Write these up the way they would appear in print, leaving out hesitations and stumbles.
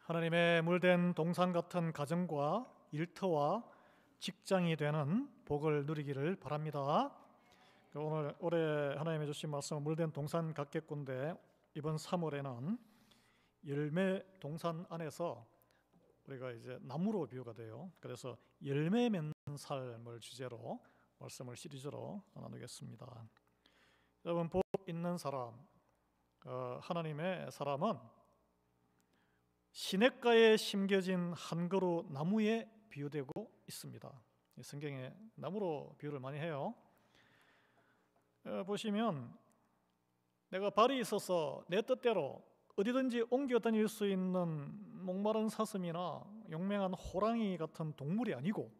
하나님의 물된 동산 같은 가정과 일터와 직장이 되는 복을 누리기를 바랍니다. 올해 하나님의 주신 말씀은 물된 동산 같겠군데, 이번 3월에는 열매 동산 안에서 우리가 이제 나무로 비유가 돼요. 그래서 열매 맺는 삶을 주제로 말씀을 시리즈로 나누겠습니다. 여러분, 복 있는 사람, 하나님의 사람은 시냇가에 심겨진 한 그루 나무에 비유되고 있습니다. 성경에 나무로 비유를 많이 해요. 보시면 내가 발이 있어서 내 뜻대로 어디든지 옮겨 다닐 수 있는 목마른 사슴이나 용맹한 호랑이 같은 동물이 아니고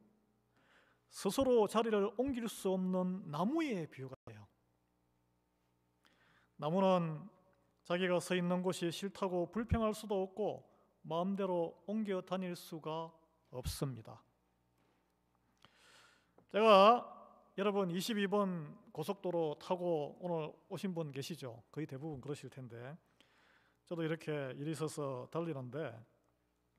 스스로 자리를 옮길 수 없는 나무의 비유가 돼요. 나무는 자기가 서 있는 곳이 싫다고 불평할 수도 없고 마음대로 옮겨 다닐 수가 없습니다. 제가 여러분 22번 고속도로 타고 오늘 오신 분 계시죠? 거의 대부분 그러실 텐데, 저도 이렇게 일이 있어서 달리는데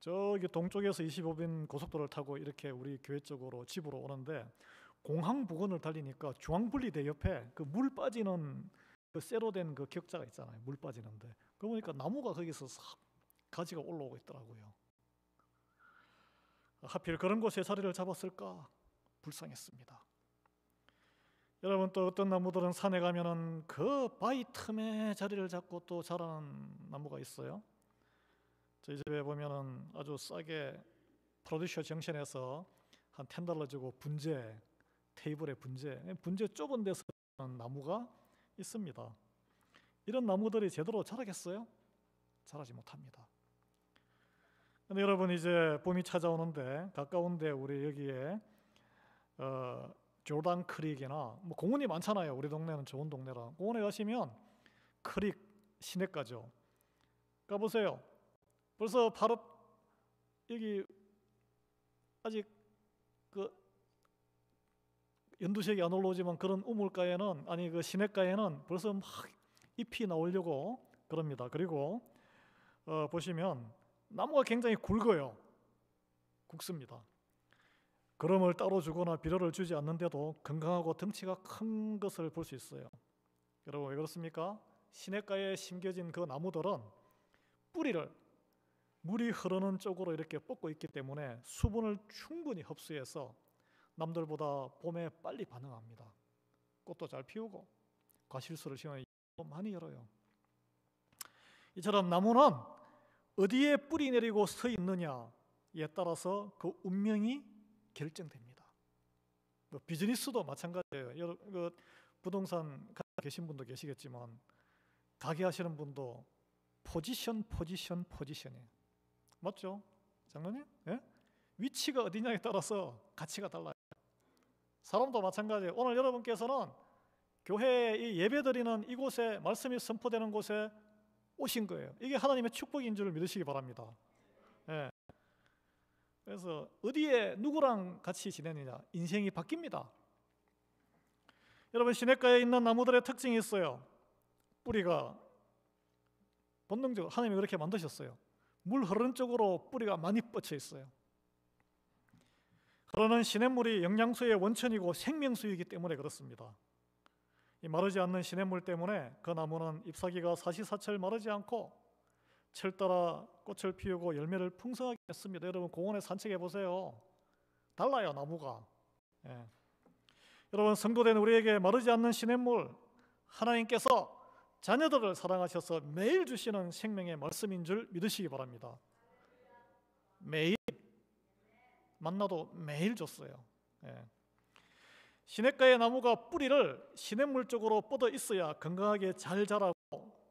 저기 동쪽에서 25번 고속도로를 타고 이렇게 우리 교회 쪽으로 집으로 오는데, 공항 부근을 달리니까 중앙분리대 옆에 그 물 빠지는 그 쇠로 된 그 격자가 있잖아요. 물 빠지는데 그거 보니까 나무가 거기서 싹 가지가 올라오고 있더라고요. 하필 그런 곳에 자리를 잡았을까 불쌍했습니다. 여러분, 또 어떤 나무들은 산에 가면은 그 바위 틈에 자리를 잡고 또 자라는 나무가 있어요. 저희 집에 보면은 아주 싸게 프로듀셔 정션에서 한 $10 주고 분재, 테이블에 분재 좁은 데서 자라는 나무가 있습니다. 이런 나무들이 제대로 자라겠어요? 자라지 못합니다. 근데 여러분, 이제 봄이 찾아오는데 가까운데 우리 여기에 조단 크릭이나 뭐 공원이 많잖아요. 우리 동네는 좋은 동네라. 공원에 가시면 크릭 시냇가죠. 가보세요. 벌써 바로 여기 아직 그 연두색이 안 올라오지만 그런 우물가에는, 아니 그 시냇가에는 벌써 막 잎이 나오려고 그럽니다. 그리고 보시면 나무가 굉장히 굵어요. 굵습니다. 거름을 따로 주거나 비료를 주지 않는데도 건강하고 덩치가 큰 것을 볼 수 있어요. 여러분, 왜 그렇습니까? 시냇가에 심겨진 그 나무들은 뿌리를 물이 흐르는 쪽으로 이렇게 뻗고 있기 때문에 수분을 충분히 흡수해서 남들보다 봄에 빨리 반응합니다. 꽃도 잘 피우고 과실수를 심으면 많이 열어요. 이처럼 나무는 어디에 뿌리 내리고 서 있느냐에 따라서 그 운명이 결정됩니다. 비즈니스도 마찬가지예요. 그 부동산 계신 분도 계시겠지만 가게 하시는 분도 포지션이에요. 맞죠? 장로님? 예? 위치가 어디냐에 따라서 가치가 달라요. 사람도 마찬가지예요. 오늘 여러분께서는 교회에 이 예배드리는 이곳에, 말씀이 선포되는 곳에 오신 거예요. 이게 하나님의 축복인 줄 믿으시기 바랍니다. 예. 그래서 어디에 누구랑 같이 지내느냐, 인생이 바뀝니다. 여러분, 시냇가에 있는 나무들의 특징이 있어요. 뿌리가 본능적으로 하나님이 그렇게 만드셨어요. 물 흐르는 쪽으로 뿌리가 많이 뻗쳐 있어요. 흐르는 시냇물이 영양소의 원천이고 생명수이기 때문에 그렇습니다. 이 마르지 않는 시냇물 때문에 그 나무는 잎사귀가 사시사철 마르지 않고 철 따라 꽃을 피우고 열매를 풍성하게 맺습니다. 여러분, 공원에 산책해 보세요. 달라요, 나무가. 예. 여러분, 성도된 우리에게 마르지 않는 시냇물, 하나님께서 자녀들을 사랑하셔서 매일 주시는 생명의 말씀인 줄 믿으시기 바랍니다. 매일 만나도 매일 줬어요. 예. 시냇가의 나무가 뿌리를 시냇물 쪽으로 뻗어 있어야 건강하게 잘 자라고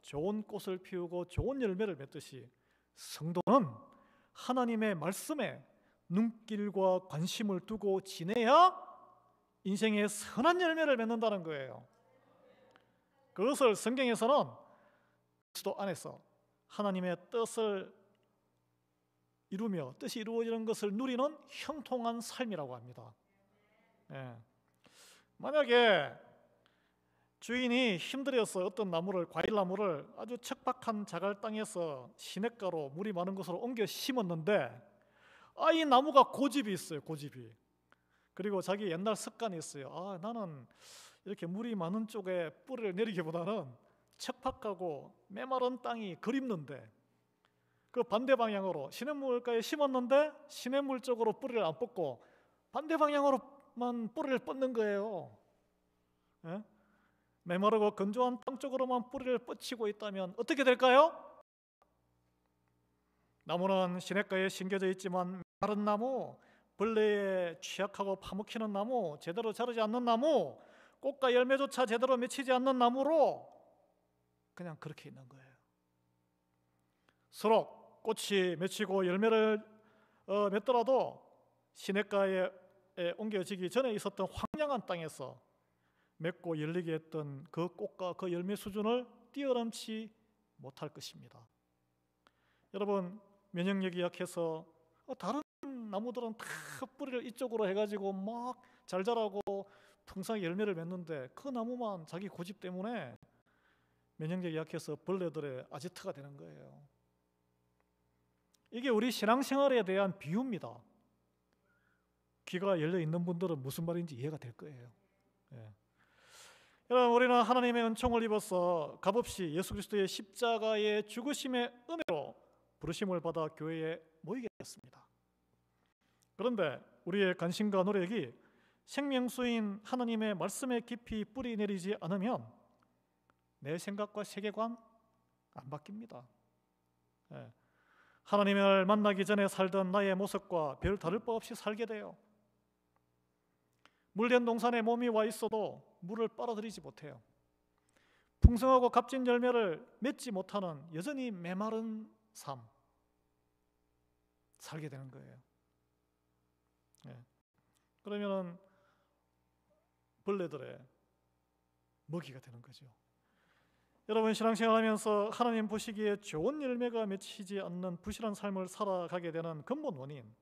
좋은 꽃을 피우고 좋은 열매를 맺듯이, 성도는 하나님의 말씀에 눈길과 관심을 두고 지내야 인생의 선한 열매를 맺는다는 거예요. 그것을 성경에서는 그리스도 안에서 하나님의 뜻을 이루며 뜻이 이루어지는 것을 누리는 형통한 삶이라고 합니다. 예. 만약에 주인이 힘들어서 어떤 나무를, 과일나무를 아주 척박한 자갈 땅에서 시냇가로 물이 많은 곳으로 옮겨 심었는데 이 나무가 고집이 있어요. 고집이. 그리고 자기 옛날 습관이 있어요. 나는 이렇게 물이 많은 쪽에 뿌리를 내리기보다는 척박하고 메마른 땅이 그립는데 그 반대 방향으로 시냇물가에 심었는데 시냇물 쪽으로 뿌리를 안 뻗고 반대 방향으로만 뿌리를 뻗는 거예요. 예? 메마르고 건조한 땅 쪽으로만 뿌리를 뻗치고 있다면 어떻게 될까요? 나무는 시냇가에 심겨져 있지만 마른 나무, 벌레에 취약하고 파묻히는 나무, 제대로 자라지 않는 나무, 꽃과 열매조차 제대로 맺히지 않는 나무로 그냥 그렇게 있는 거예요. 서로 꽃이 맺히고 열매를 맺더라도 시냇가에 옮겨지기 전에 있었던 황량한 땅에서 맺고 열리게 했던 그 꽃과 그 열매 수준을 뛰어넘지 못할 것입니다. 여러분, 면역력이 약해서 다른 나무들은 다 뿌리를 이쪽으로 해가지고 막 잘 자라고 풍성하게 열매를 맺는데 그 나무만 자기 고집 때문에 면역력이 약해서 벌레들의 아지트가 되는 거예요. 이게 우리 신앙생활에 대한 비유입니다. 귀가 열려 있는 분들은 무슨 말인지 이해가 될 거예요. 예. 여러분, 우리는 하나님의 은총을 입어서 값없이 예수 그리스도의 십자가의 죽으심의 은혜로 부르심을 받아 교회에 모이게 됐습니다. 그런데 우리의 관심과 노력이 생명수인 하나님의 말씀에 깊이 뿌리 내리지 않으면 내 생각과 세계관 안 바뀝니다. 예. 하나님을 만나기 전에 살던 나의 모습과 별 다를 바 없이 살게 돼요. 물된 동산에 몸이 와 있어도 물을 빨아들이지 못해요. 풍성하고 값진 열매를 맺지 못하는 여전히 메마른 삶 살게 되는 거예요. 예. 그러면은 벌레들의 먹이가 되는 거죠. 여러분, 신앙생활하면서 하나님 보시기에 좋은 열매가 맺히지 않는 부실한 삶을 살아가게 되는 근본 원인,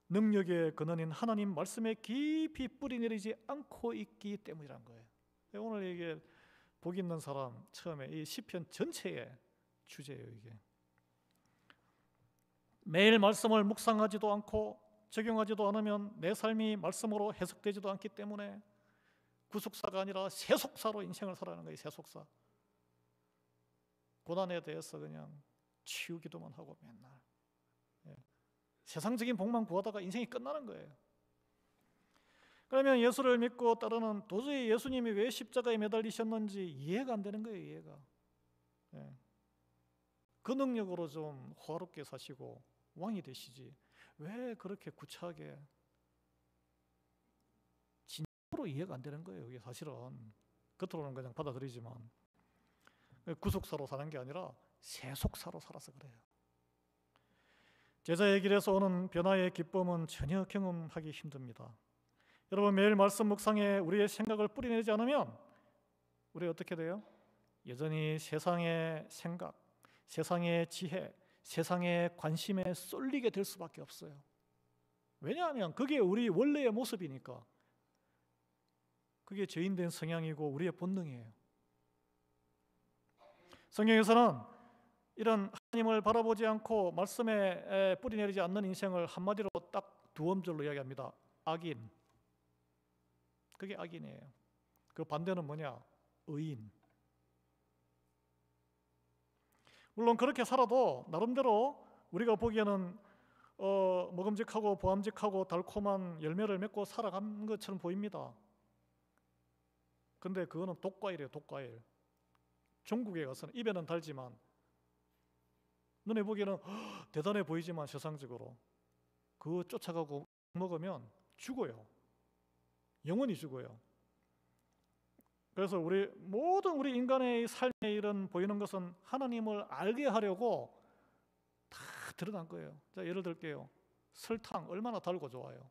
능력의 근원인 하나님 말씀에 깊이 뿌리 내리지 않고 있기 때문이란 거예요. 오늘 이게 복 있는 사람 처음에 이 시편 전체의 주제예요. 이게 매일 말씀을 묵상하지도 않고 적용하지도 않으면 내 삶이 말씀으로 해석되지도 않기 때문에 구속사가 아니라 세속사로 인생을 살아가는 거예요. 세속사. 고난에 대해서 그냥 치우기도만 하고 맨날 세상적인 복만 구하다가 인생이 끝나는 거예요. 그러면 예수를 믿고 따르는 도저히 예수님이 왜 십자가에 매달리셨는지 이해가 안 되는 거예요. 이해가. 그 능력으로 좀 호화롭게 사시고 왕이 되시지 왜 그렇게 구차하게, 진짜로 이해가 안 되는 거예요. 이게 사실은 겉으로는 그냥 받아들이지만 구속사로 사는 게 아니라 세속사로 살아서 그래요. 제자의 길에서 오는 변화의 기쁨은 전혀 경험하기 힘듭니다. 여러분, 매일 말씀 묵상에 우리의 생각을 뿌리내지 않으면 우리 어떻게 돼요? 여전히 세상의 생각, 세상의 지혜, 세상의 관심에 쏠리게 될 수밖에 없어요. 왜냐하면 그게 우리 원래의 모습이니까. 그게 죄인된 성향이고 우리의 본능이에요. 성경에서는 이런 하나님을 바라보지 않고 말씀에 뿌리내리지 않는 인생을 한마디로 딱 두 음절로 이야기합니다. 악인. 그게 악인이에요. 그 반대는 뭐냐? 의인. 물론 그렇게 살아도 나름대로 우리가 보기에는 먹음직하고 보암직하고 달콤한 열매를 맺고 살아간 것처럼 보입니다. 근데 그거는 독과일이에요. 독과일. 중국에 가서는 입에는 달지만 눈에 보기에는 대단해 보이지만 세상적으로 그거 쫓아가고 먹으면 죽어요. 영원히 죽어요. 그래서 모든 우리 인간의 삶의 일은 보이는 것은 하나님을 알게 하려고 다 드러난 거예요. 자, 예를 들게요. 설탕 얼마나 달고 좋아요.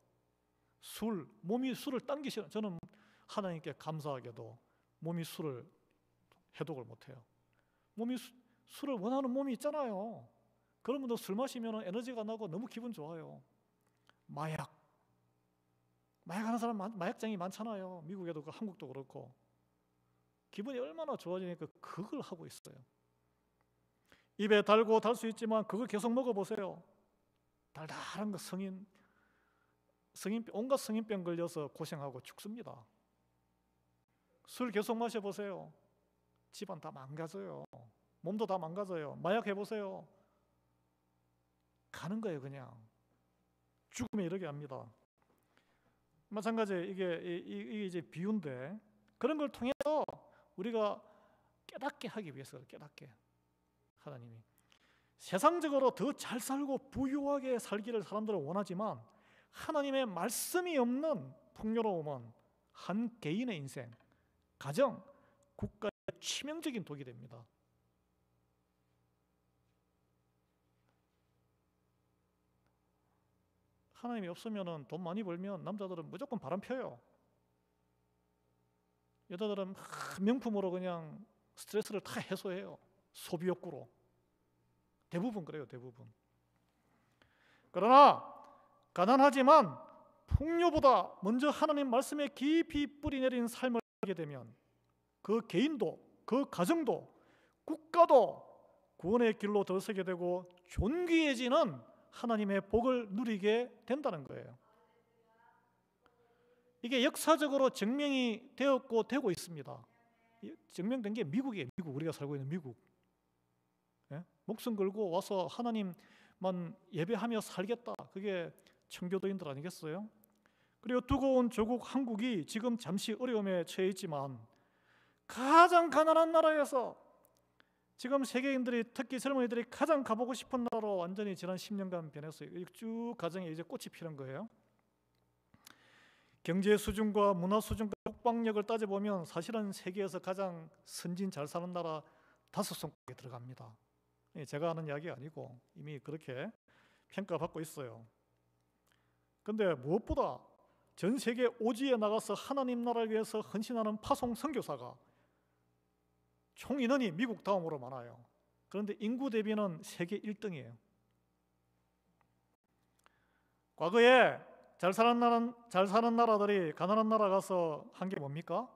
몸이 술을 당기시는, 저는 하나님께 감사하게도 몸이 술을 해독을 못해요. 몸이 술을 원하는 몸이 있잖아요. 그런 분들 술 마시면 에너지가 나고 너무 기분 좋아요. 마약하는 사람 마약장이 많잖아요. 미국에도 한국도 그렇고. 기분이 얼마나 좋아지니까 그걸 하고 있어요. 입에 달고 달 수 있지만 그걸 계속 먹어보세요. 달달한 거 성인 온갖 성인병 걸려서 고생하고 죽습니다. 술 계속 마셔보세요. 집안 다 망가져요. 몸도 다 망가져요. 마약 해보세요. 가는 거예요. 그냥 죽음에 이르게 합니다. 마찬가지 이게 이제 비유인데, 그런 걸 통해서 우리가 깨닫게 하기 위해서, 깨닫게 하나님이 세상적으로 더 잘 살고 부유하게 살기를 사람들은 원하지만, 하나님의 말씀이 없는 풍요로움은 한 개인의 인생, 가정, 국가의 치명적인 독이 됩니다. 하나님이 없으면 돈 많이 벌면 남자들은 무조건 바람 펴요. 여자들은 명품으로 그냥 스트레스를 다 해소해요. 소비 욕구로. 대부분 그래요. 대부분. 그러나 가난하지만 풍요보다 먼저 하나님 말씀에 깊이 뿌리 내린 삶을 하게 되면 그 개인도, 그 가정도, 국가도 구원의 길로 들어서게 되고 존귀해지는 하나님의 복을 누리게 된다는 거예요. 이게 역사적으로 증명이 되었고 되고 있습니다. 증명된 게 미국이에요. 미국, 우리가 살고 있는 미국. 예? 목숨 걸고 와서 하나님만 예배하며 살겠다. 그게 청교도인들 아니겠어요? 그리고 두고 온 조국 한국이 지금 잠시 어려움에 처해 있지만 가장 가난한 나라에서 지금 세계인들이, 특히 젊은이들이 가장 가보고 싶은 나라로 완전히 지난 10년간 변했어요. 쭉 가정에 이제 꽃이 피는 거예요. 경제 수준과 문화 수준과 국방력을 따져보면 사실은 세계에서 가장 선진 잘 사는 나라 5손가락에 들어갑니다. 제가 하는 이야기 아니고 이미 그렇게 평가받고 있어요. 근데 무엇보다 전 세계 오지에 나가서 하나님 나라를 위해서 헌신하는 파송 선교사가 총 인원이 미국 다음으로 많아요. 그런데 인구 대비는 세계 1등이에요. 과거에 잘 사는 나라들이 가난한 나라 가서 한 게 뭡니까?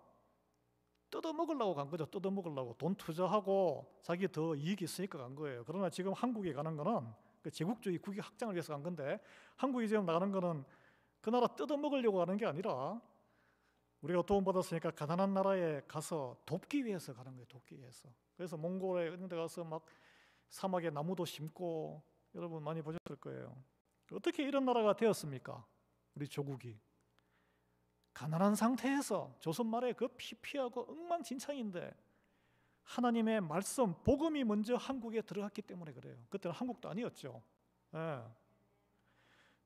뜯어먹으려고 간 거죠. 뜯어먹으려고. 돈 투자하고 자기 더 이익이 있으니까 간 거예요. 그러나 지금 한국에 가는 거는 그 제국주의 국위 확장을 위해서 간 건데, 한국이 지금 나가는 거는 그 나라 뜯어먹으려고 가는 게 아니라 우리가 도움받았으니까 가난한 나라에 가서 돕기 위해서 가는 거예요. 돕기 위해서. 그래서 몽골에 이런 데 가서 막 사막에 나무도 심고, 여러분 많이 보셨을 거예요. 어떻게 이런 나라가 되었습니까? 우리 조국이 가난한 상태에서 조선 말에 그 피피하고 엉망진창인데 하나님의 말씀, 복음이 먼저 한국에 들어갔기 때문에 그래요. 그때는 한국도 아니었죠.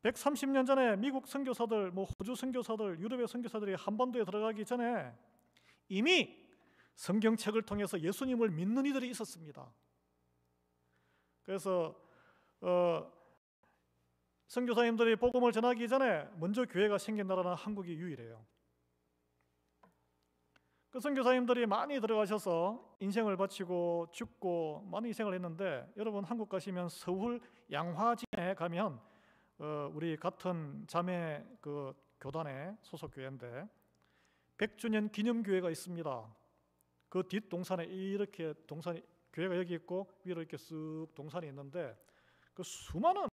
130년 전에 미국 선교사들, 호주 선교사들, 유럽의 선교사들이 한반도에 들어가기 전에 이미 성경책을 통해서 예수님을 믿는 이들이 있었습니다. 그래서 선교사님들이 복음을 전하기 전에 먼저 교회가 생긴 나라는 한국이 유일해요. 그 선교사님들이 많이 들어가셔서 인생을 바치고 죽고 많은 희생을 했는데, 여러분 한국 가시면 서울 양화진에 가면 우리 같은 자매 그 교단의 소속 교회인데 100주년 기념교회가 있습니다. 그 뒷동산에 이렇게 동산이, 교회가 여기 있고 위로 이렇게 쓱 동산이 있는데 그 수많은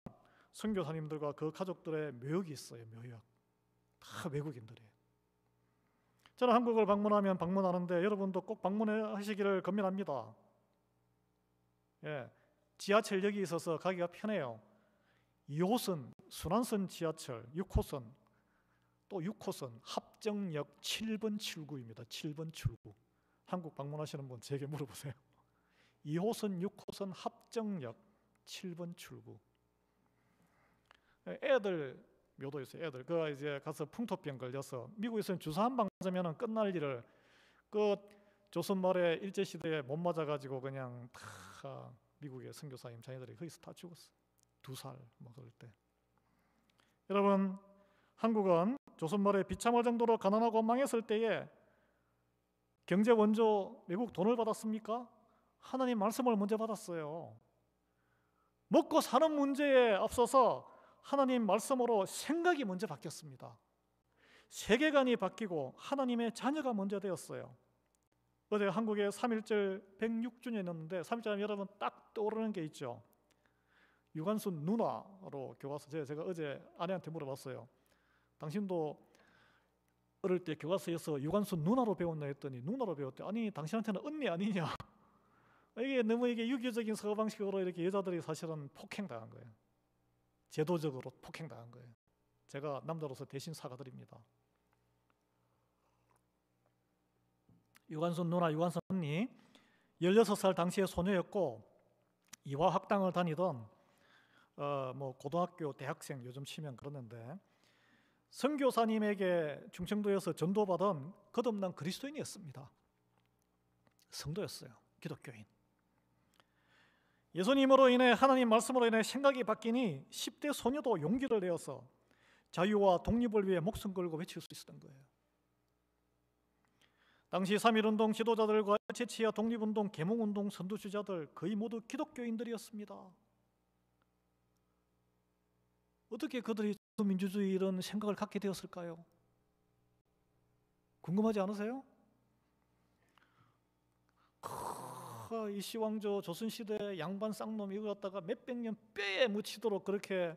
선교사님들과 그 가족들의 묘역이 있어요. 묘역. 다 외국인들이에요. 저는 한국을 방문하면 방문하는데 여러분도 꼭 방문하시기를 권면합니다. 지하철역이 있어서 가기가 편해요. 2호선 순환선 지하철 6호선, 또 6호선 합정역 7번 출구입니다. 7번 출구. 한국 방문하시는 분 제게 물어보세요. 2호선 6호선 합정역 7번 출구. 애들 묘도 있어요. 애들 그 이제 가서 풍토병 걸려서 미국에서는 주사 한 방 맞으면 끝날 일을 그 조선 말에 일제 시대에 못 맞아가지고 그냥 다 미국의 선교사님 자녀들이 거기서 다 죽었어요. 2살 뭐 그럴 때. 여러분 한국은 조선 말에 비참할 정도로 가난하고 망했을 때에 경제 원조 외국 돈을 받았습니까? 하나님 말씀을 먼저 받았어요. 먹고 사는 문제에 앞서서 하나님 말씀으로 생각이 먼저 바뀌었습니다. 세계관이 바뀌고 하나님의 자녀가 먼저 되었어요. 어제 한국의 3.1절 106주년이었는데 3.1절 여러분 딱 떠오르는 게 있죠. 유관순 누나로 교과서 제가 어제 아내한테 물어봤어요. 당신도 어릴 때 교과서에서 유관순 누나로 배웠나 했더니 누나로 배웠대. 아니 당신한테는 언니 아니냐. 이게 너무 이게 유교적인 사고방식으로 이렇게 여자들이 사실은 폭행당한 거예요. 제도적으로 폭행당한 거예요. 제가 남자로서 대신 사과드립니다. 유관순 누나, 유관순 언니 16살 당시의 소녀였고 이화학당을 다니던 뭐 고등학교, 대학생 요즘 치면 그러는데 선교사님에게 충청도에서 전도받은 거듭난 그리스도인이었습니다. 성도였어요. 기독교인. 예수님으로 인해 하나님 말씀으로 인해 생각이 바뀌니 10대 소녀도 용기를 내어서 자유와 독립을 위해 목숨 걸고 외칠 수 있었던 거예요. 당시 3.1운동 지도자들과 체치야 독립운동, 계몽운동 선두주자들 거의 모두 기독교인들이었습니다. 어떻게 그들이 민주주의 이런 생각을 갖게 되었을까요? 궁금하지 않으세요? 이 시황조 조선시대 양반 쌍놈 이거 갖다가 몇백 년 뼈에 묻히도록 그렇게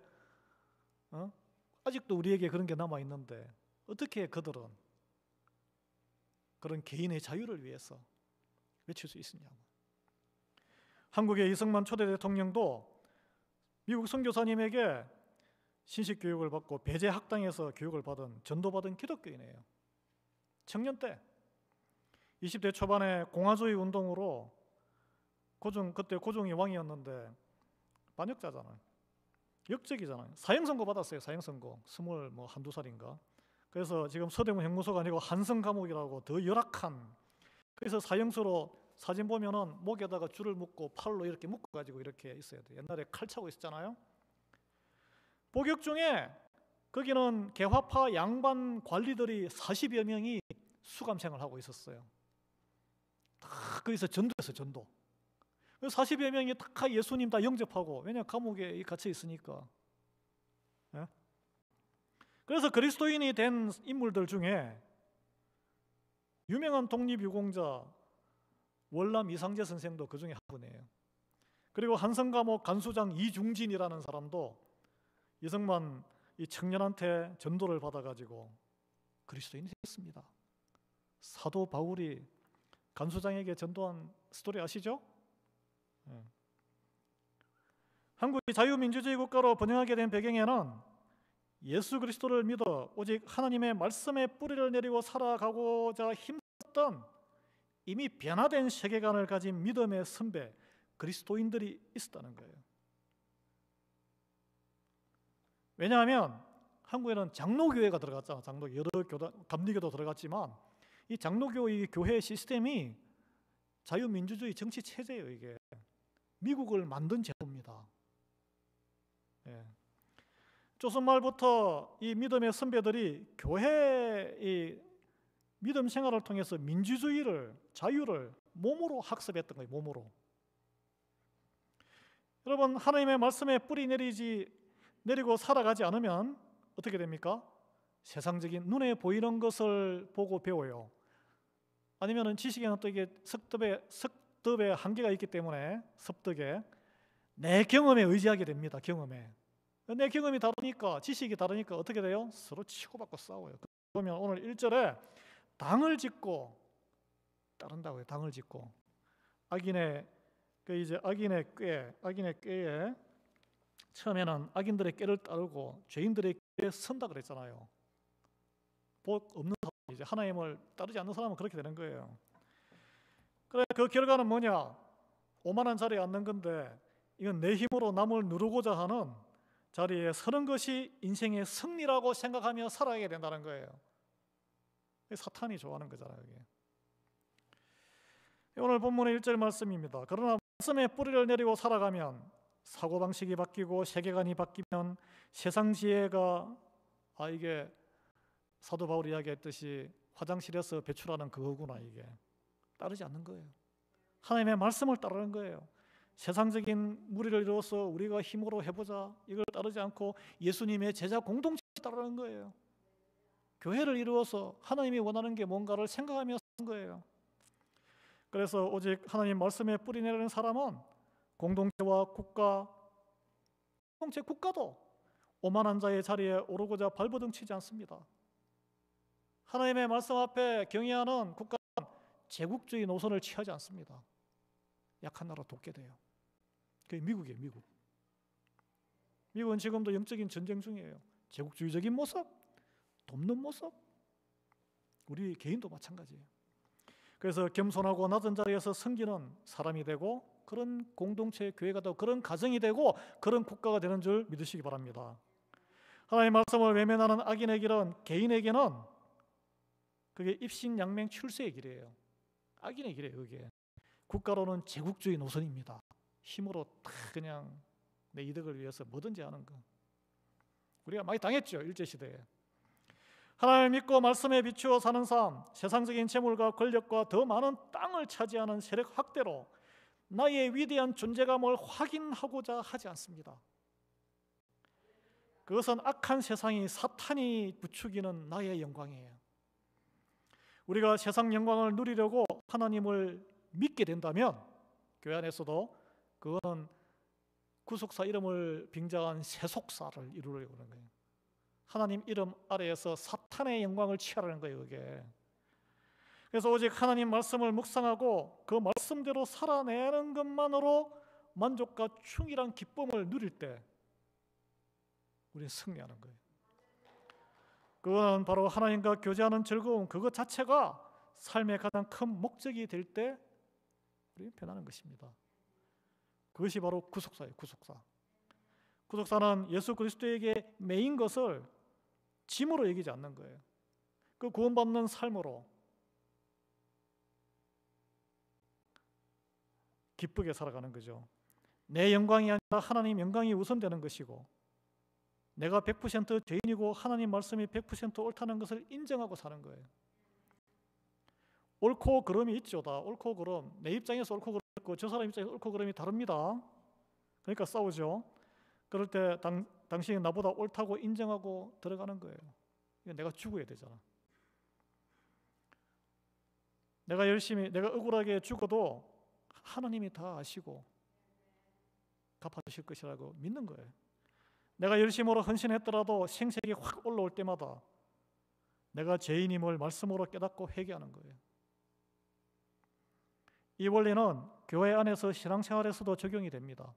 아직도 우리에게 그런 게 남아있는데 어떻게 그들은 그런 개인의 자유를 위해서 외칠 수 있었냐고. 한국의 이승만 초대 대통령도 미국 선교사님에게 신식 교육을 받고 배제 학당에서 교육을 받은 전도받은 기독교인이에요. 청년 때 20대 초반에 공화주의 운동으로 그때 고종이 왕이었는데 반역자잖아요. 역적이잖아요. 사형선고 받았어요. 사형선고 21~22살인가. 그래서 지금 서대문 형무소가 아니고 한성 감옥이라고 더 열악한. 그래서 사형수로 사진 보면은 목에다가 줄을 묶고 팔로 이렇게 묶어가지고 이렇게 있어야 돼. 옛날에 칼 차고 있었잖아요. 복역 중에 거기는 개화파 양반 관리들이 40여 명이 수감생을 하고 있었어요. 다 거기서 전도했어요. 전도. 40여 명이 다 예수님 다 영접하고, 왜냐 감옥에 갇혀 있으니까. 예? 그래서 그리스도인이 된 인물들 중에 유명한 독립유공자 월남 이상재 선생도 그 중에 한 분이에요. 그리고 한성감옥 간수장 이중진이라는 사람도 이승만 이 청년한테 전도를 받아가지고 그리스도인이 됐습니다. 사도 바울이 간수장에게 전도한 스토리 아시죠? 한국이 자유민주주의 국가로 번영하게 된 배경에는 예수 그리스도를 믿어 오직 하나님의 말씀에 뿌리를 내리고 살아가고자 힘썼던 이미 변화된 세계관을 가진 믿음의 선배 그리스도인들이 있었다는 거예요. 왜냐하면 한국에는 장로교회가 들어갔잖아. 장로교, 여러 감리교도 들어갔지만 이 장로교 이 교회 시스템이 자유민주주의 정치 체제예요. 이게 미국을 만든 제도입니다. 예. 조선 말부터 이 믿음의 선배들이 교회 이 믿음 생활을 통해서 민주주의를, 자유를 몸으로 학습했던 거예요. 몸으로. 여러분, 하나님의 말씀에 뿌리 내리고 살아가지 않으면 어떻게 됩니까? 세상적인 눈에 보이는 것을 보고 배워요. 아니면은 지식에는 또 이게 섭득의 한계가 있기 때문에 섭득에 내 경험에 의지하게 됩니다. 경험에. 내 경험이 다르니까, 지식이 다르니까 어떻게 돼요? 서로 치고받고 싸워요. 그러면 오늘 1절에 당을 짓고 따른다고요. 당을 짓고 악인의 꾀에 처음에는 악인들의 꾀를 따르고 죄인들의 꾀에 선다 그랬잖아요. 복 없는 사람, 이제 하나님을 따르지 않는 사람은 그렇게 되는 거예요. 그래, 그 결과는 뭐냐? 오만한 자리에 앉는 건데 이건 내 힘으로 남을 누르고자 하는 자리에 서는 것이 인생의 승리라고 생각하며 살아가게 된다는 거예요. 사탄이 좋아하는 거잖아요. 이게. 오늘 본문의 1절 말씀입니다. 그러나 말씀에 뿌리를 내리고 살아가면 사고방식이 바뀌고 세계관이 바뀌면 세상 지혜가 이게 사도 바울이 이야기했듯이 화장실에서 배출하는 그거구나. 이게 따르지 않는 거예요. 하나님의 말씀을 따르는 거예요. 세상적인 무리를 이루어서 우리가 힘으로 해보자 이걸 따르지 않고 예수님의 제자 공동체를 따르는 거예요. 교회를 이루어서 하나님이 원하는 게 뭔가를 생각하며 사는 거예요. 그래서 오직 하나님 말씀에 뿌리 내리는 사람은 공동체와 국가, 공동체 국가도 오만한 자의 자리에 오르고자 발버둥 치지 않습니다. 하나님의 말씀 앞에 경의하는 국가는 제국주의 노선을 취하지 않습니다. 약한 나라 돕게 돼요. 그게 미국이에요, 미국. 미국은 지금도 영적인 전쟁 중이에요. 제국주의적인 모습, 돕는 모습. 우리 개인도 마찬가지예요. 그래서 겸손하고 낮은 자리에서 섬기는 사람이 되고 그런 공동체 교회가 되고 그런 가정이 되고 그런 국가가 되는 줄 믿으시기 바랍니다. 하나님의 말씀을 외면하는 악인의 길은 개인에게는 그게 입신양명 출세의 길이에요. 악인의 길이에요. 그게 국가로는 제국주의 노선입니다. 힘으로 다 그냥 내 이득을 위해서 뭐든지 하는 거. 우리가 많이 당했죠, 일제시대에. 하나님을 믿고 말씀에 비추어 사는 삶, 세상적인 재물과 권력과 더 많은 땅을 차지하는 세력 확대로 나의 위대한 존재감을 확인하고자 하지 않습니다. 그것은 악한 세상이 사탄이 부추기는 나의 영광이에요. 우리가 세상 영광을 누리려고 하나님을 믿게 된다면 교회 안에서도 그거는 구속사 이름을 빙자한 세속사를 이루려고 하는 거예요. 하나님 이름 아래에서 사탄의 영광을 취하라는 거예요, 그게. 그래서 오직 하나님 말씀을 묵상하고 그 말씀대로 살아내는 것만으로 만족과 충실한 기쁨을 누릴 때 우리는 승리하는 거예요. 그건 바로 하나님과 교제하는 즐거움, 그것 자체가 삶의 가장 큰 목적이 될 때 우리는 변하는 것입니다. 그것이 바로 구속사예요, 구속사. 구속사는 예수 그리스도에게 매인 것을 짐으로 여기지 않는 거예요. 그 구원받는 삶으로 기쁘게 살아가는 거죠. 내 영광이 아니라 하나님 영광이 우선되는 것이고 내가 100% 죄인이고 하나님 말씀이 100% 옳다는 것을 인정하고 사는 거예요. 옳고 그름이 있죠. 다 옳고 그름. 내 입장에서 옳고 그름이 있고 저 사람 입장에서 옳고 그름이 다릅니다. 그러니까 싸우죠. 그럴 때 당신이 나보다 옳다고 인정하고 들어가는 거예요. 내가 죽어야 되잖아. 내가 억울하게 죽어도 하나님이 다 아시고 갚아주실 것이라고 믿는 거예요. 내가 열심으로 헌신했더라도 생색이 확 올라올 때마다 내가 죄인임을 말씀으로 깨닫고 회개하는 거예요. 이 원리는 교회 안에서 신앙생활에서도 적용이 됩니다.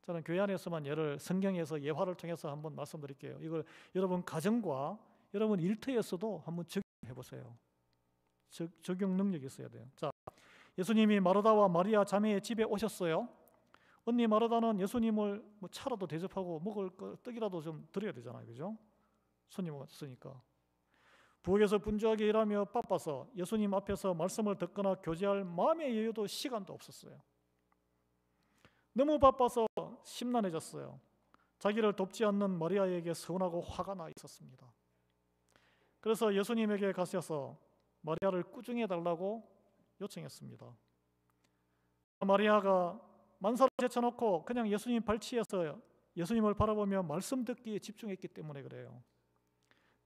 저는 교회 안에서만 성경에서 예화를 통해서 한번 말씀드릴게요. 이걸 여러분 가정과 여러분 일터에서도 한번 적용해 보세요. 적용 능력이 있어야 돼요. 자, 예수님이 마르다와 마리아 자매의 집에 오셨어요. 언니 마르다는 예수님을 차라도 대접하고 먹을 거 떡이라도 좀 드려야 되잖아요, 그죠? 손님 왔으니까. 부엌에서 분주하게 일하며 바빠서 예수님 앞에서 말씀을 듣거나 교제할 마음의 여유도 시간도 없었어요. 너무 바빠서 심란해졌어요. 자기를 돕지 않는 마리아에게 서운하고 화가 나 있었습니다. 그래서 예수님에게 가셔서 마리아를 꾸중해 달라고 요청했습니다. 마리아가 만사를 제쳐놓고 그냥 예수님 발치에서 예수님을 바라보며 말씀 듣기에 집중했기 때문에 그래요.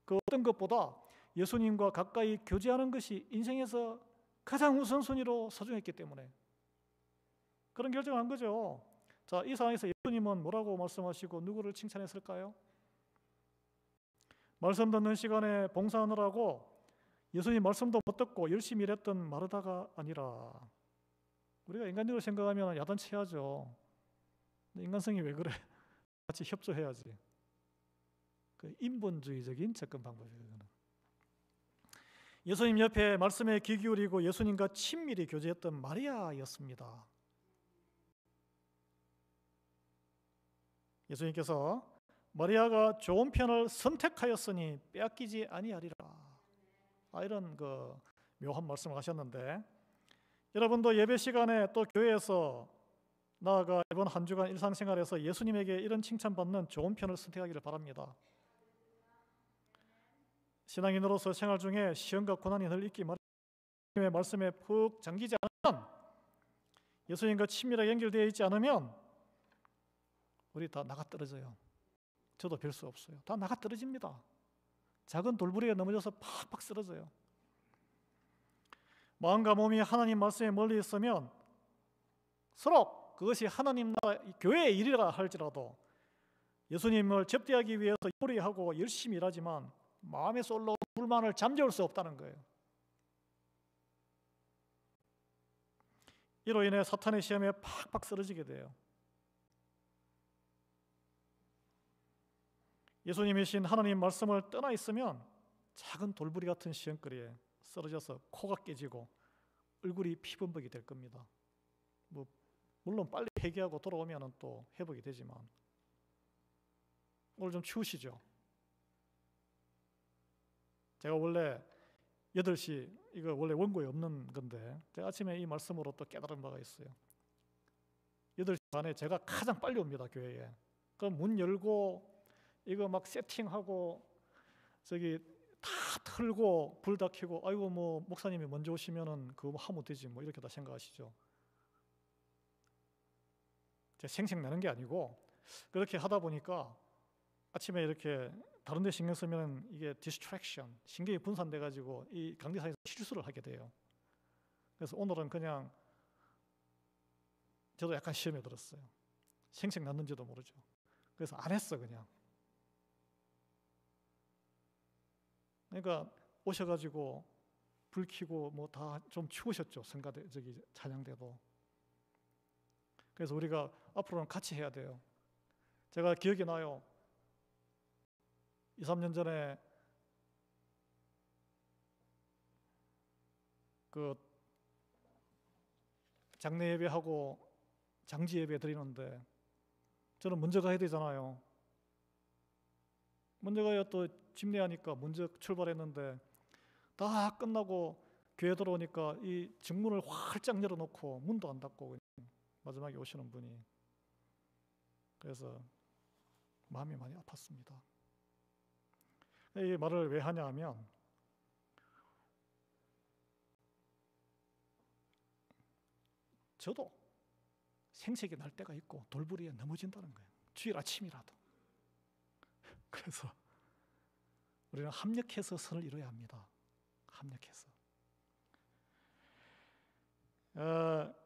그 어떤 것보다 예수님과 가까이 교제하는 것이 인생에서 가장 우선순위로 소중했기 때문에 그런 결정을 한 거죠. 자, 이 상황에서 예수님은 뭐라고 말씀하시고 누구를 칭찬했을까요? 말씀 듣는 시간에 봉사하느라고 예수님 말씀도 못 듣고 열심히 일했던 마르다가 아니라 우리가 인간적으로 생각하면 야단쳐야죠. 인간성이 왜 그래? 같이 협조해야지. 그 인본주의적인 접근 방법이에요. 예수님 옆에 말씀에 귀 기울이고 예수님과 친밀히 교제했던 마리아였습니다. 예수님께서 마리아가 좋은 편을 선택하였으니 빼앗기지 아니하리라. 이런 그 묘한 말씀을 하셨는데 여러분도 예배 시간에 또 교회에서 나아가 이번 한 주간 일상생활에서 예수님에게 이런 칭찬받는 좋은 편을 선택하기를 바랍니다. 신앙인으로서 생활 중에 시험과 고난이 늘 있기 마련입니다. 예수님의 말씀에 푹 잠기지 않으면 예수님과 친밀하게 연결되어 있지 않으면 우리 다 나가 떨어져요. 저도 별 수 없어요. 다 나가 떨어집니다. 작은 돌부리에 넘어져서 팍팍 쓰러져요. 마음과 몸이 하나님 말씀에 멀리 있으면 서로 그것이 하나님 나라 교회의 일이라 할지라도 예수님을 접대하기 위해서 요리하고 열심히 일하지만 마음에서 올라온 불만을 잠재울 수 없다는 거예요. 이로 인해 사탄의 시험에 팍팍 쓰러지게 돼요. 예수님이신 하나님 말씀을 떠나 있으면 작은 돌부리 같은 시험거리에 쓰러져서 코가 깨지고 얼굴이 피범벅이 될 겁니다. 물론 빨리 회개하고 돌아오면 또 회복이 되지만 오늘 좀 추우시죠? 제가 원래 8시 이거 원래 원고에 없는 건데 제가 아침에 이 말씀으로 또 깨달은 바가 있어요. 8시 반에 제가 가장 빨리 옵니다, 교회에. 그럼 문 열고 이거 막 세팅하고 저기 다 틀고 불 다 켜고 아이고 뭐 목사님이 먼저 오시면은 그거 하면 되지 뭐 이렇게 다 생각하시죠. 제가 생색내는 게 아니고 그렇게 하다 보니까 아침에 이렇게 다른 데 신경 쓰면 이게 디스트랙션, 신경이 분산돼 가지고 이 강대상에서 실수를 하게 돼요. 그래서 오늘은 그냥 저도 약간 시험에 들었어요. 생색 났는지도 모르죠. 그래서 안 했어 그냥. 그러니까 오셔가지고 불 켜고 뭐 다 좀 추우셨죠. 성가대 저기 찬양대도. 그래서 우리가 앞으로는 같이 해야 돼요. 제가 기억이 나요. 2, 3년 전에 그 장례 예배하고 장지 예배 드리는데 저는 먼저 가야 되잖아요. 먼저 가야 또 집례하니까 먼저 출발했는데 다 끝나고 교회 들어오니까 이 정문을 활짝 열어놓고 문도 안 닫고 그냥 마지막에 오시는 분이. 그래서 마음이 많이 아팠습니다. 이 말을 왜 하냐 하면 저도 생색이 날 때가 있고 돌부리에 넘어진다는 거예요. 주일 아침이라도. 그래서 우리는 합력해서 선을 이뤄야 합니다. 합력해서.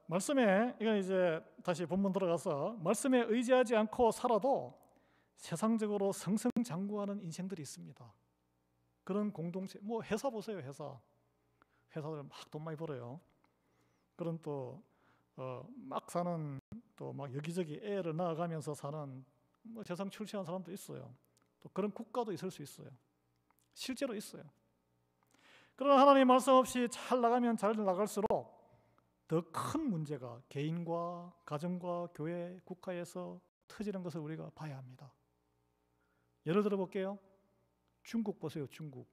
말씀에 이건 이제 다시 본문 들어가서 말씀에 의지하지 않고 살아도 세상적으로 승승장구하는 인생들이 있습니다. 그런 공동체, 뭐 회사 보세요. 회사들 막 돈 많이 벌어요. 그런 또 막 사는 또 막 여기저기 애를 낳아가면서 사는 뭐 세상 출세한 사람도 있어요. 또 그런 국가도 있을 수 있어요. 실제로 있어요. 그러나 하나님 말씀 없이 잘 나가면 잘 나갈수록 더 큰 문제가 개인과 가정과 교회, 국가에서 터지는 것을 우리가 봐야 합니다. 예를 들어 볼게요. 중국 보세요. 중국.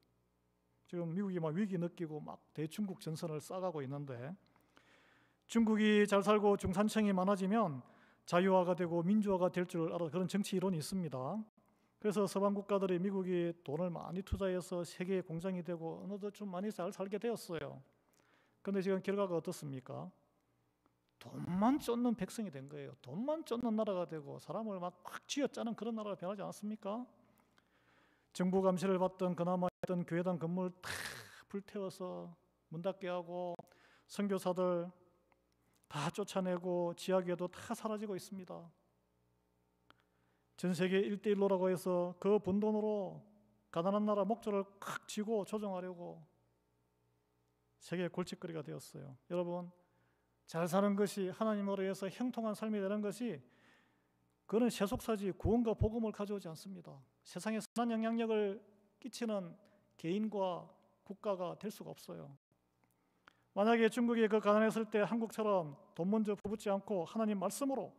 지금 미국이 막 위기 느끼고 막 대중국 전선을 쌓아가고 있는데 중국이 잘 살고 중산층이 많아지면 자유화가 되고 민주화가 될 줄 알아 그런 정치 이론이 있습니다. 그래서 서방 국가들이 미국이 돈을 많이 투자해서 세계의 공장이 되고 어느덧 좀 많이 잘 살게 되었어요. 그런데 지금 결과가 어떻습니까? 돈만 쫓는 백성이 된 거예요. 돈만 쫓는 나라가 되고 사람을 막 꽉 쥐어짜는 그런 나라가 변하지 않았습니까? 정부 감시를 받던 그나마 있던 교회당 건물 다 불태워서 문 닫게 하고 선교사들 다 쫓아내고 지하교회도 다 사라지고 있습니다. 전 세계 1대1로라고 해서 그 번 돈으로 가난한 나라 목줄을 칵 쥐고 조정하려고 세계의 골칫거리가 되었어요. 여러분, 잘 사는 것이 하나님으로 해서 형통한 삶이 되는 것이 그는 세속사지 구원과 복음을 가져오지 않습니다. 세상에 선한 영향력을 끼치는 개인과 국가가 될 수가 없어요. 만약에 중국이 그 가난했을 때 한국처럼 돈 먼저 퍼붓지 않고 하나님 말씀으로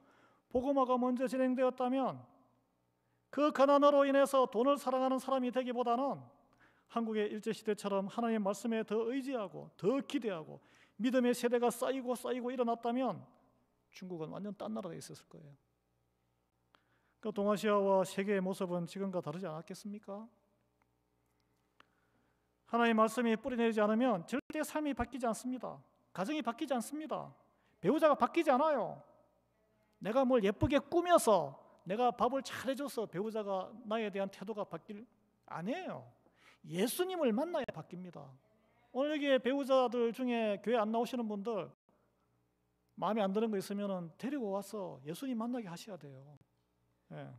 복음화가 먼저 진행되었다면 그 가난으로 인해서 돈을 사랑하는 사람이 되기보다는 한국의 일제시대처럼 하나님 말씀에 더 의지하고 더 기대하고 믿음의 세대가 쌓이고 일어났다면 중국은 완전 딴 나라에 있었을 거예요. 그 동아시아와 세계의 모습은 지금과 다르지 않았겠습니까? 하나님의 말씀이 뿌리내리지 않으면 절대 삶이 바뀌지 않습니다. 가정이 바뀌지 않습니다. 배우자가 바뀌지 않아요. 내가 뭘 예쁘게 꾸며서 내가 밥을 잘해줘서 배우자가 나에 대한 태도가 바뀔 아니에요. 예수님을 만나야 바뀝니다. 오늘 여기에 배우자들 중에 교회 안 나오시는 분들 마음에 안 드는 거 있으면 데리고 와서 예수님 만나게 하셔야 돼요. 예.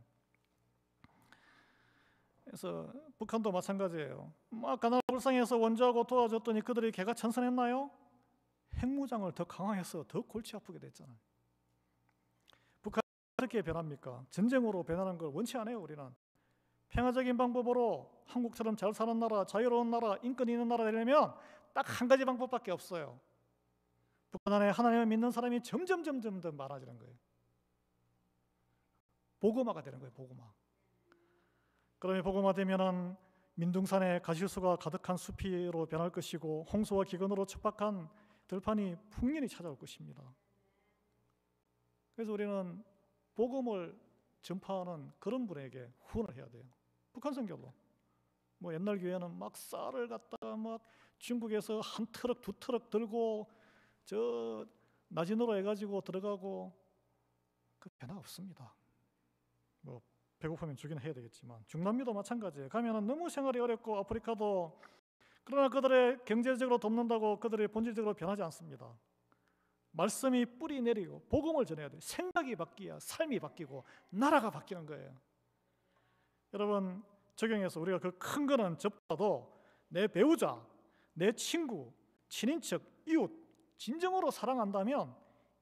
그래서 북한도 마찬가지예요. 막 가나안 불쌍해서 원조하고 도와줬더니 그들이 개가 천선했나요? 핵무장을 더 강화해서 더 골치 아프게 됐잖아요. 북한이 어떻게 변합니까? 전쟁으로 변하는 걸 원치 않아요. 우리는 평화적인 방법으로 한국처럼 잘 사는 나라, 자유로운 나라, 인권 있는 나라 되려면 딱 한 가지 방법밖에 없어요. 북한 안에 하나님을 믿는 사람이 점점 더 많아지는 거예요. 복음화가 되는 거예요. 복음화. 그러면 복음화되면은 민둥산에 가시수가 가득한 숲으로 변할 것이고 홍수와 기근으로 척박한 들판이 풍년이 찾아올 것입니다. 그래서 우리는 복음을 전파하는 그런 분에게 후원을 해야 돼요. 북한 선교도 뭐 옛날 교회는 막 쌀을 갖다가 막 중국에서 한 트럭 두 트럭 들고 저 나진으로 해가지고 들어가고 그 변화 없습니다. 뭐 배고프면 주긴 해야 되겠지만 중남미도 마찬가지예요. 가면은 너무 생활이 어렵고 아프리카도 그러나 그들의 경제적으로 돕는다고 그들이 본질적으로 변하지 않습니다. 말씀이 뿌리 내리고 복음을 전해야 돼요. 생각이 바뀌어야 삶이 바뀌고 나라가 바뀌는 거예요. 여러분 적용해서 우리가 그 큰 거는 접어도 내 배우자, 내 친구, 친인척, 이웃 진정으로 사랑한다면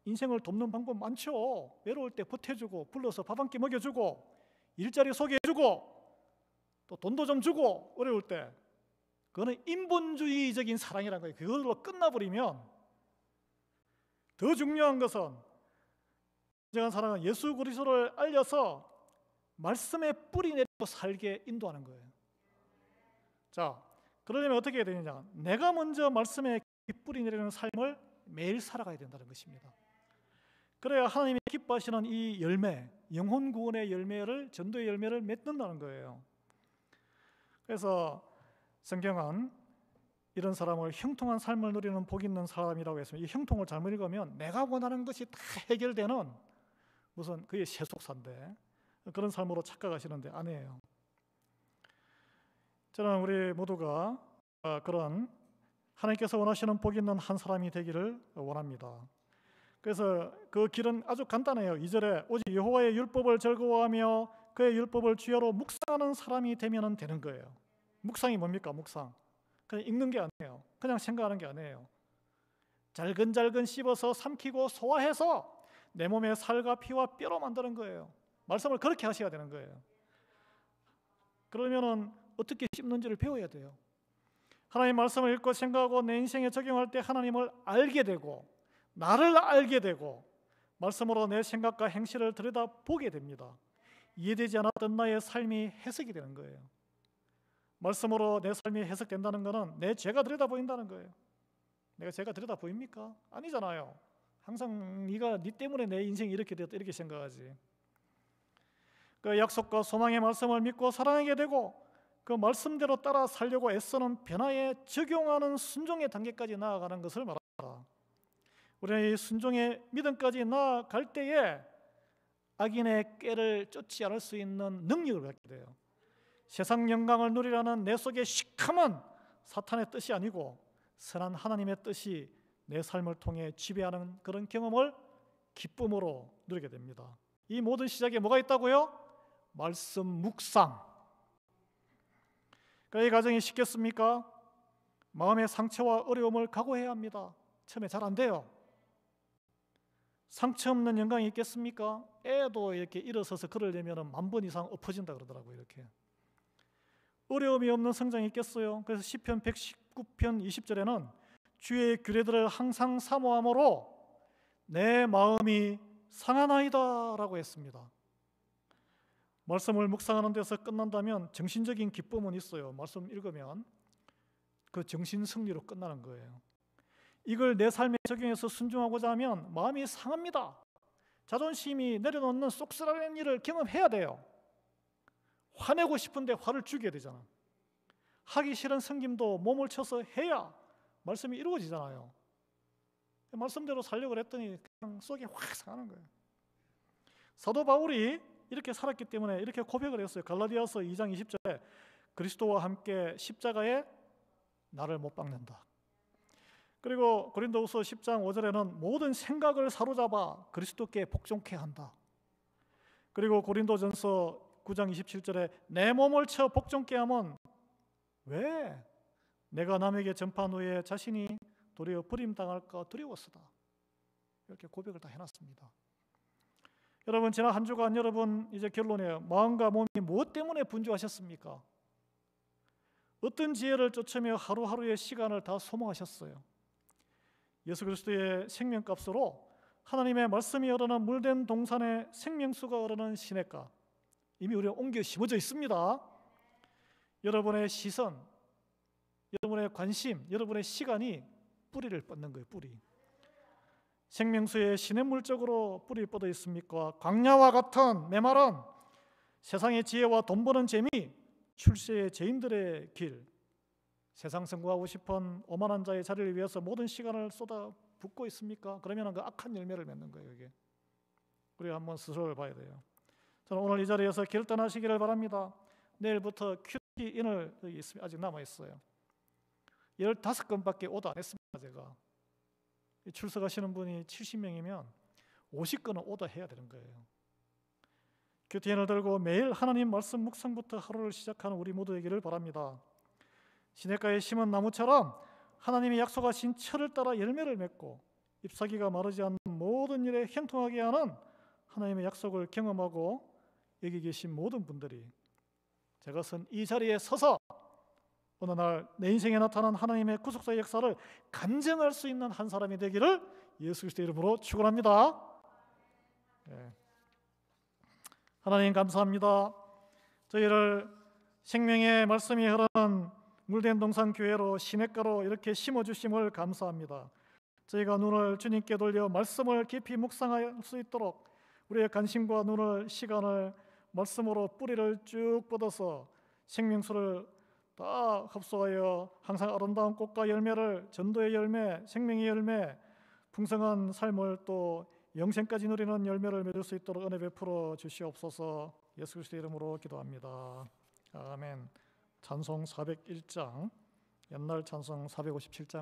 인생을 돕는 방법 많죠. 외로울 때 보태주고 불러서 밥 한 끼 먹여주고 일자리 소개해주고 또 돈도 좀 주고 어려울 때 그거는 인본주의적인 사랑이라는 거예요. 그걸로 끝나버리면 더 중요한 것은 진정한 사랑은 예수 그리스도를 알려서 말씀에 뿌리 내리고 살게 인도하는 거예요. 자, 그러려면 어떻게 해야 되느냐? 내가 먼저 말씀에 뿌리 내리는 삶을 매일 살아가야 된다는 것입니다. 그래야 하나님이 기뻐하시는 이 열매, 영혼 구원의 열매를, 전도의 열매를 맺는다는 거예요. 그래서 성경은 이런 사람을 형통한 삶을 누리는 복 있는 사람이라고 했습니다. 이 형통을 잘못 읽으면 내가 원하는 것이 다 해결되는 무슨 그게 세속사인데 그런 삶으로 착각하시는데 아니에요. 저는 우리 모두가 그런 하나님께서 원하시는 복 있는 한 사람이 되기를 원합니다. 그래서 그 길은 아주 간단해요. 2절에 오직 여호와의 율법을 즐거워하며 그의 율법을 주야로 묵상하는 사람이 되면 되는 거예요. 묵상이 뭡니까? 묵상. 그냥 읽는 게 아니에요. 그냥 생각하는 게 아니에요. 잘근잘근 씹어서 삼키고 소화해서 내 몸의 살과 피와 뼈로 만드는 거예요. 말씀을 그렇게 하셔야 되는 거예요. 그러면은 어떻게 씹는지를 배워야 돼요. 하나님 말씀을 읽고 생각하고 내 인생에 적용할 때 하나님을 알게 되고 나를 알게 되고 말씀으로 내 생각과 행실을 들여다보게 됩니다. 이해되지 않았던 나의 삶이 해석이 되는 거예요. 말씀으로 내 삶이 해석된다는 것은 내 죄가 들여다보인다는 거예요. 내가 죄가 들여다보입니까? 아니잖아요. 항상 네가 네 때문에 내 인생이 이렇게 되었다 이렇게 생각하지. 그 약속과 소망의 말씀을 믿고 사랑하게 되고 그 말씀대로 따라 살려고 애쓰는 변화에 적용하는 순종의 단계까지 나아가는 것을 말합니다. 우리는 이 순종의 믿음까지 나아갈 때에 악인의 꾀를 쫓지 않을 수 있는 능력을 갖게 돼요. 세상 영광을 누리라는 내 속의 시커먼 사탄의 뜻이 아니고 선한 하나님의 뜻이 내 삶을 통해 지배하는 그런 경험을 기쁨으로 누리게 됩니다. 이 모든 시작에 뭐가 있다고요? 말씀 묵상. 이 과정이 쉽겠습니까? 마음의 상처와 어려움을 각오해야 합니다. 처음에 잘 안 돼요. 상처 없는 영광이 있겠습니까? 애도 이렇게 일어서서 걸으려면 10,000번 이상 엎어진다 그러더라고요. 이렇게 어려움이 없는 성장이 있겠어요? 그래서 시편 119편 20절에는 주의 규례들을 항상 사모함으로 내 마음이 상하나이다 라고 했습니다. 말씀을 묵상하는 데서 끝난다면 정신적인 기쁨은 있어요. 말씀 읽으면 그 정신 승리로 끝나는 거예요. 이걸 내 삶에 적용해서 순종하고자 하면 마음이 상합니다. 자존심이 내려놓는 쏙쓸하는 일을 경험해야 돼요. 화내고 싶은데 화를 죽여야 되잖아. 하기 싫은 섬김도 몸을 쳐서 해야 말씀이 이루어지잖아요. 말씀대로 살려고 했더니 그냥 속이 확 상하는 거예요. 사도 바울이 이렇게 살았기 때문에 이렇게 고백을 했어요. 갈라디아서 2장 20절에 그리스도와 함께 십자가에 나를 못 박는다. 그리고 고린도후서 10장 5절에는 모든 생각을 사로잡아 그리스도께 복종케 한다. 그리고 고린도전서 9장 27절에 내 몸을 쳐 복종케 하면 왜? 내가 남에게 전파한 후에 자신이 도리어 버림당할까 두려웠으다. 이렇게 고백을 다 해놨습니다. 여러분, 지난 한 주간 여러분 이제 결론이에요. 마음과 몸이 무엇 때문에 분주하셨습니까? 어떤 지혜를 쫓으며 하루하루의 시간을 다 소모하셨어요? 예수 그리스도의 생명값으로 하나님의 말씀이 흐르는 물된 동산에 생명수가 흐르는 시냇가, 이미 우리가 옮겨 심어져 있습니다. 여러분의 시선, 여러분의 관심, 여러분의 시간이 뿌리를 뻗는 거예요. 뿌리. 생명수의 시냇물 쪽으로 뿌리 뻗어 있습니까? 광야와 같은 메마른 세상의 지혜와 돈 버는 재미, 출세의 죄인들의 길, 세상 성공하고 싶은 오만한 자의 자리를 위해서 모든 시간을 쏟아 붓고 있습니까? 그러면 그 악한 열매를 맺는 거예요. 이게 우리가 한번 스스로를 봐야 돼요. 저는 오늘 이 자리에서 결단하시기를 바랍니다. 내일부터 큐티인을 아직 남아 있어요. 15건밖에 오더 안 했습니다. 제가 출석하시는 분이 70명이면 50건은 오더 해야 되는 거예요. 큐티인을 들고 매일 하나님 말씀 묵상부터 하루를 시작하는 우리 모두 되기를 바랍니다. 시냇가에 심은 나무처럼 하나님이 약속하신 철을 따라 열매를 맺고 잎사귀가 마르지 않는 모든 일에 형통하게 하는 하나님의 약속을 경험하고 여기 계신 모든 분들이 제가 선 이 자리에 서서 어느 날 내 인생에 나타난 하나님의 구속사의 역사를 간증할 수 있는 한 사람이 되기를 예수 그리스도의 이름으로 축원합니다. 네. 하나님 감사합니다. 저희를 생명의 말씀이 흐르는 물된 동산 교회로 시냇가로 이렇게 심어주심을 감사합니다. 저희가 눈을 주님께 돌려 말씀을 깊이 묵상할 수 있도록 우리의 관심과 눈을, 시간을 말씀으로 뿌리를 쭉 뻗어서 생명수를 다 흡수하여 항상 아름다운 꽃과 열매를, 전도의 열매, 생명의 열매, 풍성한 삶을 또 영생까지 누리는 열매를 맺을 수 있도록 은혜 베풀어 주시옵소서. 예수 그리스도의 이름으로 기도합니다. 아멘. 찬송 401장, 옛날 찬송 457장